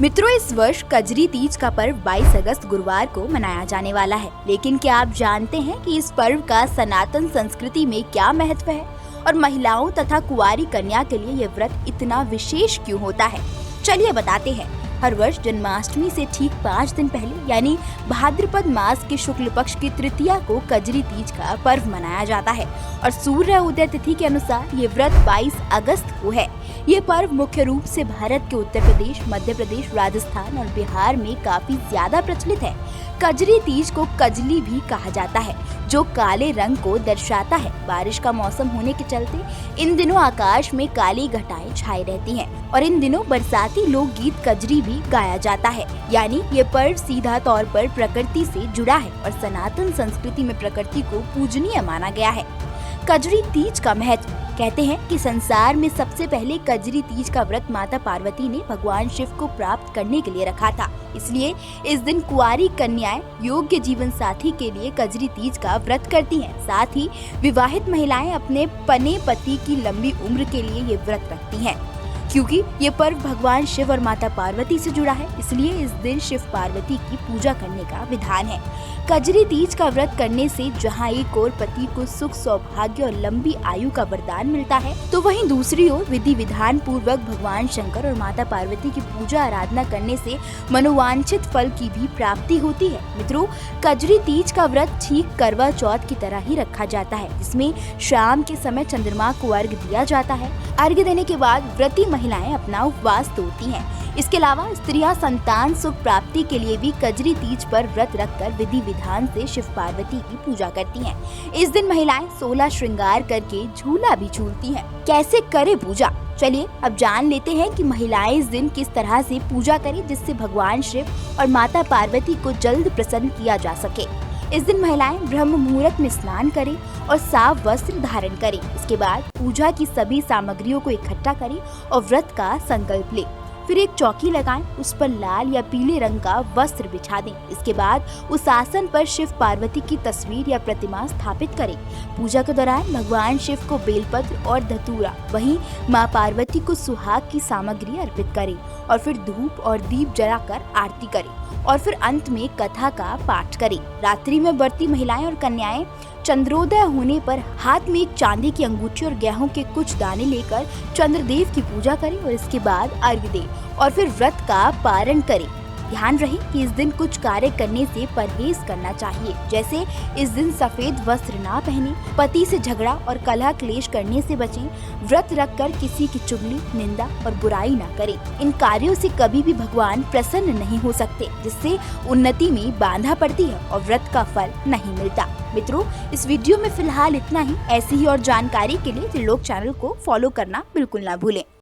मित्रों, इस वर्ष कजरी तीज का पर्व 22 अगस्त गुरुवार को मनाया जाने वाला है। लेकिन क्या आप जानते हैं कि इस पर्व का सनातन संस्कृति में क्या महत्व है और महिलाओं तथा कुंवारी कन्या के लिए ये व्रत इतना विशेष क्यों होता है? चलिए बताते हैं। हर वर्ष जन्माष्टमी से ठीक 5 दिन पहले यानी भाद्रपद मास के शुक्ल पक्ष की तृतीया को कजरी तीज का पर्व मनाया जाता है और सूर्य उदय तिथि के अनुसार ये व्रत 22 अगस्त को है। ये पर्व मुख्य रूप से भारत के उत्तर प्रदेश, मध्य प्रदेश, राजस्थान और बिहार में काफी ज्यादा प्रचलित है। कजरी तीज को कजली भी कहा जाता है, जो काले रंग को दर्शाता है। बारिश का मौसम होने के चलते इन दिनों आकाश में काली घटाएं छाई रहती हैं और इन दिनों बरसाती लोकगीत कजरी भी गाया जाता है। यानी ये पर्व सीधा तौर पर प्रकृति से जुड़ा है और सनातन संस्कृति में प्रकृति को पूजनीय माना गया है। कजरी तीज का महत्व। कहते हैं कि संसार में सबसे पहले कजरी तीज का व्रत माता पार्वती ने भगवान शिव को प्राप्त करने के लिए रखा था। इसलिए इस दिन कुंवारी कन्याएं योग्य जीवन साथी के लिए कजरी तीज का व्रत करती हैं। साथ ही विवाहित महिलाएं अपने पने पति की लंबी उम्र के लिए ये व्रत रखती हैं। क्योंकि ये पर्व भगवान शिव और माता पार्वती से जुड़ा है, इसलिए इस दिन शिव पार्वती की पूजा करने का विधान है। कजरी तीज का व्रत करने से जहाँ एक ओर पति को सुख, सौभाग्य और लंबी आयु का वरदान मिलता है, तो वहीं दूसरी ओर विधि विधान पूर्वक भगवान शंकर और माता पार्वती की पूजा आराधना करने से मनोवांछित फल की भी प्राप्ति होती है। मित्रों, कजरी तीज का व्रत ठीक करवा चौथ की तरह ही रखा जाता है, जिसमें शाम के समय चंद्रमा को अर्घ्य दिया जाता है। अर्घ्य देने के बाद व्रती महिलाएं अपना उपवास तोड़ती हैं। इसके अलावा स्त्रियां संतान सुख प्राप्ति के लिए भी कजरी तीज पर व्रत रखकर विधि विधान से शिव पार्वती की पूजा करती हैं। इस दिन महिलाएं 16 श्रृंगार करके झूला भी झूलती हैं। कैसे करें पूजा? चलिए अब जान लेते हैं कि महिलाएं इस दिन किस तरह से पूजा करें जिससे भगवान शिव और माता पार्वती को जल्द प्रसन्न किया जा सके। इस दिन महिलाएं ब्रह्म मुहूर्त में स्नान करें और साफ वस्त्र धारण करें। इसके बाद पूजा की सभी सामग्रियों को इकट्ठा करें और व्रत का संकल्प लें। फिर एक चौकी लगाएं, उस पर लाल या पीले रंग का वस्त्र बिछा दें। इसके बाद उस आसन पर शिव पार्वती की तस्वीर या प्रतिमा स्थापित करें। पूजा के दौरान भगवान शिव को बेलपत्र और धतूरा, वहीं मां पार्वती को सुहाग की सामग्री अर्पित करें और फिर धूप और दीप जलाकर आरती करें और फिर अंत में कथा का पाठ करें। रात्रि में व्रती महिलाएं और कन्याएं चंद्रोदय होने पर हाथ में एक चांदी की अंगूठी और गेहूं के कुछ दाने लेकर चंद्रदेव की पूजा करें और इसके बाद अर्घ्य दें और फिर व्रत का पारण करें। ध्यान रहे कि इस दिन कुछ कार्य करने से परहेज करना चाहिए, जैसे इस दिन सफेद वस्त्र ना पहने, पति से झगड़ा और कलह क्लेश करने से बचें, व्रत रखकर किसी की चुगली, निंदा और बुराई ना करें। इन कार्यों से कभी भी भगवान प्रसन्न नहीं हो सकते, जिससे उन्नति में बाधा पड़ती है और व्रत का फल नहीं मिलता। मित्रों, इस वीडियो में फिलहाल इतना ही। ऐसी ही और जानकारी के लिए त्रिलोक चैनल को फॉलो करना बिल्कुल ना भूलें।